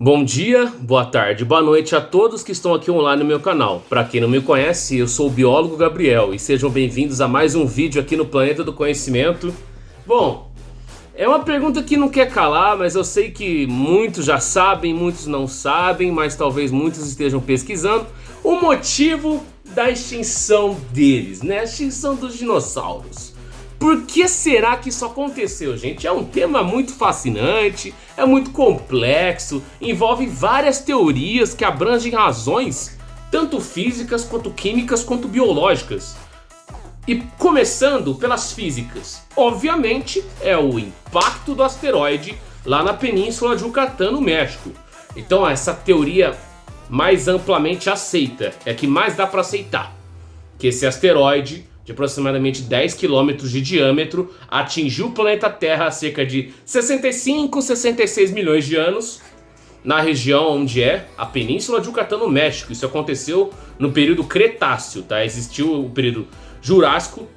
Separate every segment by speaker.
Speaker 1: Bom dia, boa tarde, boa noite a todos que estão aqui online no meu canal. Para quem não me conhece, eu sou o biólogo Gabriel e sejam bem-vindos a mais um vídeo aqui no Planeta do Conhecimento. Bom, é uma pergunta que não quer calar, mas eu sei que muitos já sabem, muitos não sabem, mas talvez muitos estejam pesquisando o motivo da extinção deles, né? A extinção dos dinossauros. Por que será que isso aconteceu, gente? É um tema muito fascinante, é muito complexo, envolve várias teorias que abrangem razões, tanto físicas, quanto químicas, quanto biológicas. E começando pelas físicas, obviamente é o impacto do asteroide lá na Península de Yucatán, no México. Então essa teoria mais amplamente aceita, é a que mais dá para aceitar, que esse asteroide de aproximadamente 10 km de diâmetro, atingiu o planeta Terra há cerca de 65, 66 milhões de anos, na região onde é a Península de Yucatán, no México. Isso aconteceu no período Cretáceo, tá? Existiu o período Jurássico,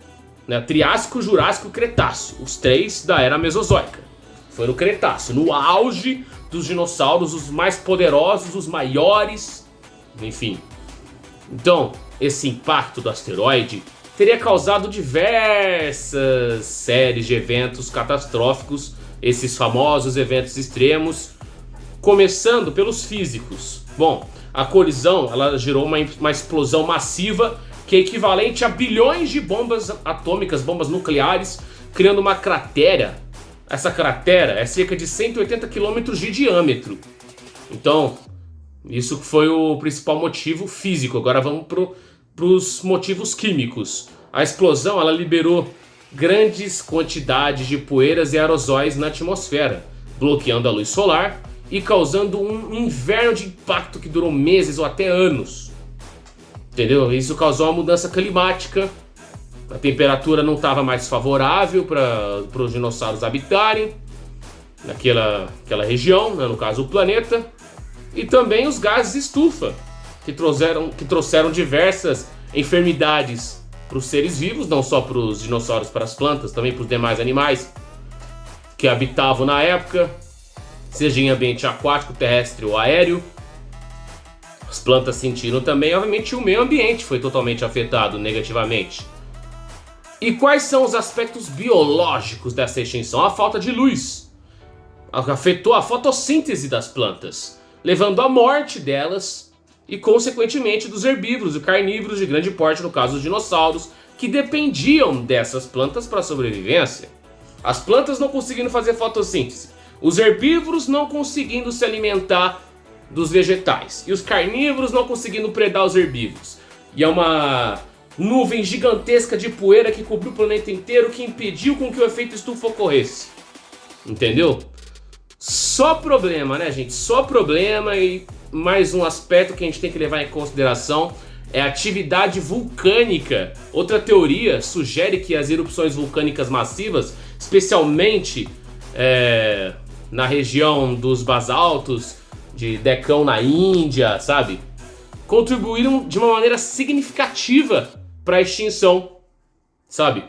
Speaker 1: né? Triássico, Jurássico e Cretáceo, os três da Era Mesozoica. Foi no Cretáceo, no auge dos dinossauros, os mais poderosos, os maiores, enfim. Então, esse impacto do asteroide teria causado diversas séries de eventos catastróficos, esses famosos eventos extremos, começando pelos físicos. Bom, a colisão ela gerou uma explosão massiva que é equivalente a bilhões de bombas atômicas, bombas nucleares, criando uma cratera. Essa cratera é cerca de 180 km de diâmetro. Então, isso foi o principal motivo físico. Agora vamos para os motivos químicos. A explosão ela liberou grandes quantidades de poeiras e aerosóis na atmosfera, bloqueando a luz solar e causando um inverno de impacto que durou meses ou até anos. Entendeu? Isso causou uma mudança climática, a temperatura não estava mais favorável para os dinossauros habitarem naquela região, né, no caso o planeta, e também os gases estufa, que trouxeram diversas enfermidades para os seres vivos, não só para os dinossauros, para as plantas, também para os demais animais que habitavam na época, seja em ambiente aquático, terrestre ou aéreo. As plantas sentiram também, obviamente o meio ambiente foi totalmente afetado negativamente. E quais são os aspectos biológicos dessa extinção? A falta de luz afetou a fotossíntese das plantas, levando à morte delas e, consequentemente, dos herbívoros e carnívoros de grande porte, no caso dos dinossauros, que dependiam dessas plantas para a sobrevivência. As plantas não conseguindo fazer fotossíntese, os herbívoros não conseguindo se alimentar dos vegetais e os carnívoros não conseguindo predar os herbívoros. E é uma nuvem gigantesca de poeira que cobriu o planeta inteiro, que impediu com que o efeito estufa ocorresse. Entendeu? Só problema, né, gente? Só problema. E mais um aspecto que a gente tem que levar em consideração é a atividade vulcânica. Outra teoria sugere que as erupções vulcânicas massivas, especialmente na região dos basaltos de Deccan na Índia, sabe, contribuíram de uma maneira significativa para a extinção, sabe?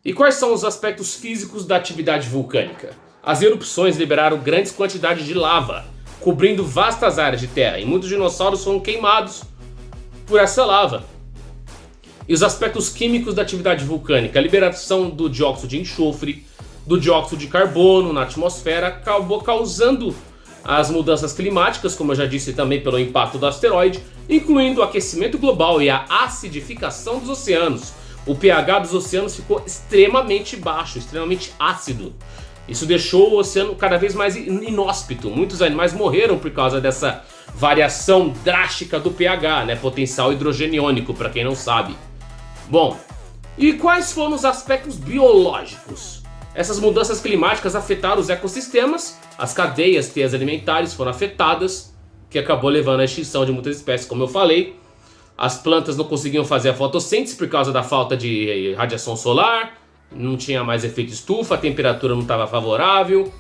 Speaker 1: E quais são os aspectos físicos da atividade vulcânica? As erupções liberaram grandes quantidades de lava, cobrindo vastas áreas de terra, e muitos dinossauros foram queimados por essa lava. E os aspectos químicos da atividade vulcânica: a liberação do dióxido de enxofre, do dióxido de carbono na atmosfera, acabou causando as mudanças climáticas, como eu já disse também pelo impacto do asteroide, incluindo o aquecimento global e a acidificação dos oceanos. O pH dos oceanos ficou extremamente baixo, extremamente ácido. Isso deixou o oceano cada vez mais inóspito. Muitos animais morreram por causa dessa variação drástica do pH, né? Potencial hidrogeniônico, para quem não sabe. Bom, e quais foram os aspectos biológicos? Essas mudanças climáticas afetaram os ecossistemas, as cadeias teias alimentares foram afetadas, que acabou levando à extinção de muitas espécies, como eu falei. As plantas não conseguiam fazer a fotossíntese por causa da falta de radiação solar, não tinha mais efeito estufa, a temperatura não estava favorável.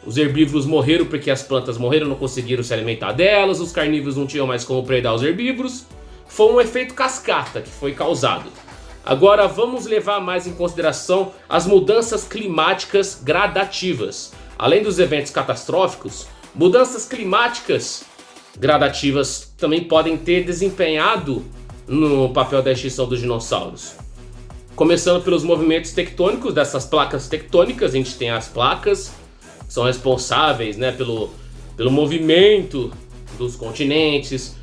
Speaker 1: Os herbívoros morreram porque as plantas morreram, não conseguiram se alimentar delas. Os carnívoros não tinham mais como predar os herbívoros. Foi um efeito cascata que foi causado. Agora vamos levar mais em consideração as mudanças climáticas gradativas. Além dos eventos catastróficos, Mudanças climáticas gradativas também podem ter desempenhado no papel da extinção dos dinossauros. Começando pelos movimentos tectônicos dessas placas tectônicas, a gente tem as placas que são responsáveis, né, pelo movimento dos continentes.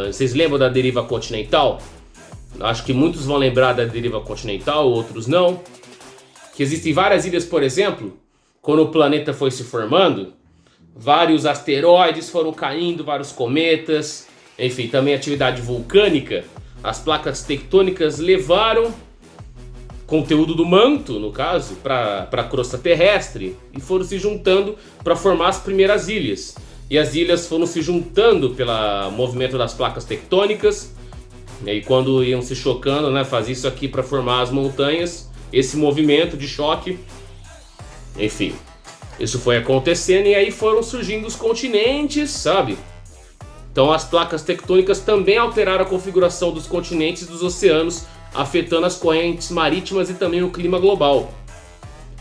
Speaker 1: Vocês lembram da deriva continental? Acho que muitos vão lembrar da deriva continental, outros não. Que existem várias ilhas, por exemplo, quando o planeta foi se formando, vários asteroides foram caindo, vários cometas, enfim, também atividade vulcânica. As placas tectônicas levaram conteúdo do manto, no caso, para a crosta terrestre e foram se juntando para formar as primeiras ilhas. E as ilhas foram se juntando pelo movimento das placas tectônicas. E aí, quando iam se chocando, né, fazia isso aqui para formar as montanhas, esse movimento de choque. Enfim, isso foi acontecendo e aí foram surgindo os continentes, sabe? Então as placas tectônicas também alteraram a configuração dos continentes e dos oceanos, afetando as correntes marítimas e também o clima global.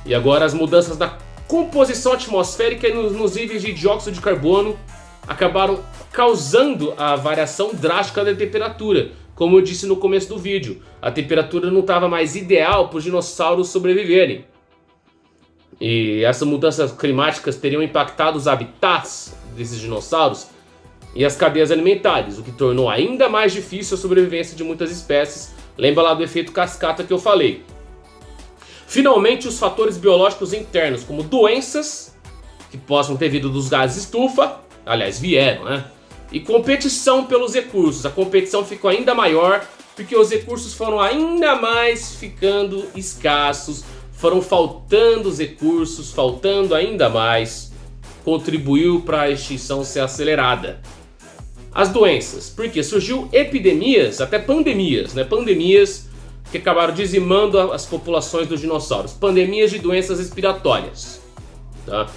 Speaker 1: E agora as mudanças da composição atmosférica nos níveis de dióxido de carbono acabaram causando a variação drástica da temperatura. Como eu disse no começo do vídeo, a temperatura não estava mais ideal para os dinossauros sobreviverem. E essas mudanças climáticas teriam impactado os habitats desses dinossauros e as cadeias alimentares, o que tornou ainda mais difícil a sobrevivência de muitas espécies. Lembra lá do efeito cascata que eu falei. Finalmente, os fatores biológicos internos, como doenças, que possam ter vindo dos gases estufa, aliás, vieram, né? E competição pelos recursos. A competição ficou ainda maior porque os recursos foram ainda mais ficando escassos, foram faltando os recursos, faltando ainda mais, contribuiu para a extinção ser acelerada. As doenças, porque surgiu epidemias, até pandemias, né? Pandemias que acabaram dizimando as populações dos dinossauros. Pandemias de doenças respiratórias, tá?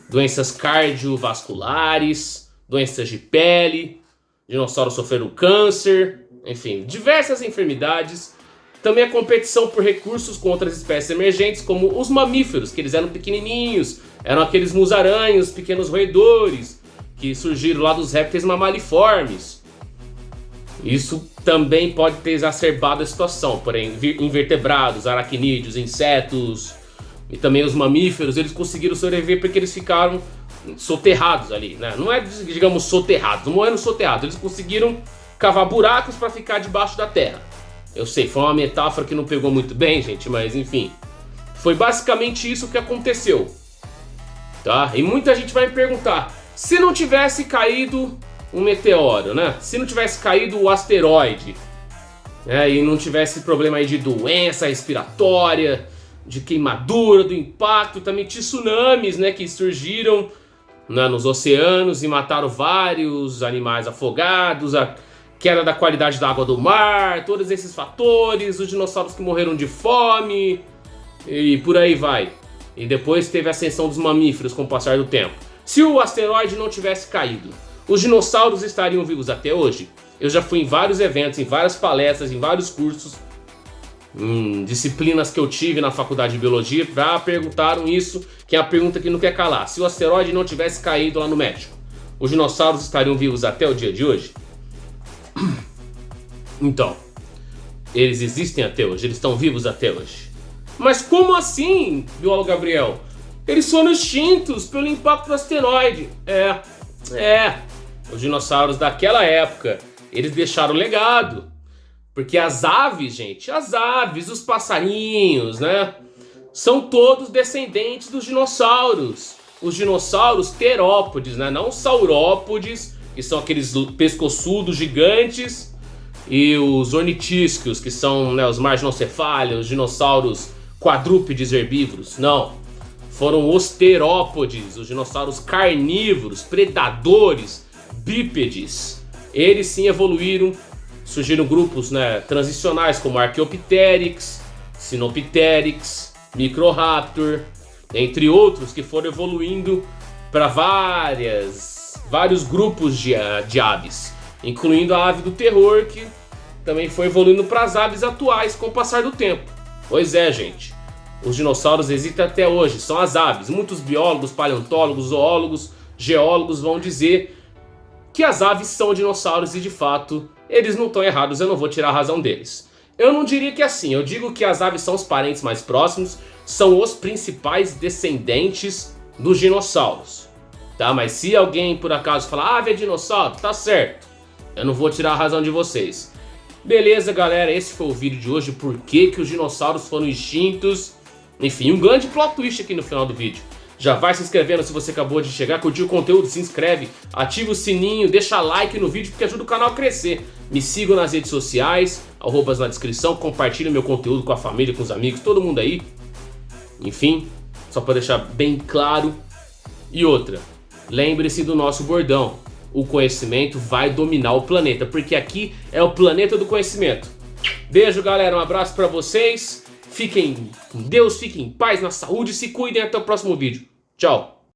Speaker 1: Doenças cardiovasculares, doenças de pele, dinossauros sofreram câncer, enfim, diversas enfermidades. Também a competição por recursos com outras espécies emergentes, como os mamíferos, que eles eram pequenininhos, eram aqueles musaraños, pequenos roedores, que surgiram lá dos répteis mamaliformes. Isso também pode ter exacerbado a situação, porém, invertebrados, aracnídeos, insetos e também os mamíferos, eles conseguiram sobreviver porque eles ficaram soterrados ali, né? Não é, digamos, soterrados, não morreram soterrados, eles conseguiram cavar buracos para ficar debaixo da terra. Eu sei, foi uma metáfora que não pegou muito bem, gente, mas enfim, foi basicamente isso que aconteceu, tá? E muita gente vai me perguntar, se não tivesse caído um meteoro, né? Se não tivesse caído o asteroide, né? E não tivesse problema aí de doença respiratória, de queimadura, do impacto, também tsunamis, né? Que surgiram, né, nos oceanos e mataram vários animais afogados, a queda da qualidade da água do mar, todos esses fatores, os dinossauros que morreram de fome e por aí vai. E depois teve a ascensão dos mamíferos com o passar do tempo. Se o asteroide não tivesse caído, os dinossauros estariam vivos até hoje? Eu já fui em vários eventos, em várias palestras, em vários cursos, em disciplinas que eu tive na faculdade de biologia, já perguntaram isso, que é a pergunta que não quer calar. Se o asteroide não tivesse caído lá no México, os dinossauros estariam vivos até o dia de hoje? Então, eles existem até hoje, eles estão vivos até hoje. Mas como assim, biólogo Gabriel? Eles foram extintos pelo impacto do asteroide. Os dinossauros daquela época, eles deixaram legado. Porque as aves, gente, as aves, os passarinhos, né? São todos descendentes dos dinossauros. Os dinossauros terópodes, né? Não saurópodes, que são aqueles pescoçudos gigantes, e os ornitisquios, que são, né, os marginocefálios, os dinossauros quadrúpedes herbívoros. Não, foram os terópodes, os dinossauros carnívoros, predadores, bípedes. Eles sim evoluíram, surgiram grupos, né, transicionais como Archaeopteryx, Sinopteryx, Microraptor, entre outros, que foram evoluindo para vários grupos de aves, incluindo a ave do terror, que também foi evoluindo para as aves atuais com o passar do tempo. Pois é, gente, os dinossauros existem até hoje, são as aves. Muitos biólogos, paleontólogos, zoólogos geólogos vão dizer que as aves são dinossauros e de fato eles não estão errados, eu não vou tirar a razão deles. Eu não diria que é assim, eu digo que as aves são os parentes mais próximos, são os principais descendentes dos dinossauros. Tá? Mas se alguém por acaso falar, ave é dinossauro, tá certo. Eu não vou tirar a razão de vocês. Beleza, galera, esse foi o vídeo de hoje, por que os dinossauros foram extintos. Enfim, um grande plot twist aqui no final do vídeo. Já vai se inscrevendo se você acabou de chegar, curtiu o conteúdo, se inscreve, ativa o sininho, deixa like no vídeo porque ajuda o canal a crescer. Me sigam nas redes sociais, arrobas na descrição, compartilhe meu conteúdo com a família, com os amigos, todo mundo aí. Enfim, só para deixar bem claro. E outra, lembre-se do nosso bordão. O conhecimento vai dominar o planeta, porque aqui é o planeta do conhecimento. Beijo, galera, um abraço pra vocês. Fiquem com Deus, fiquem em paz, na saúde, se cuidem, até o próximo vídeo. Tchau.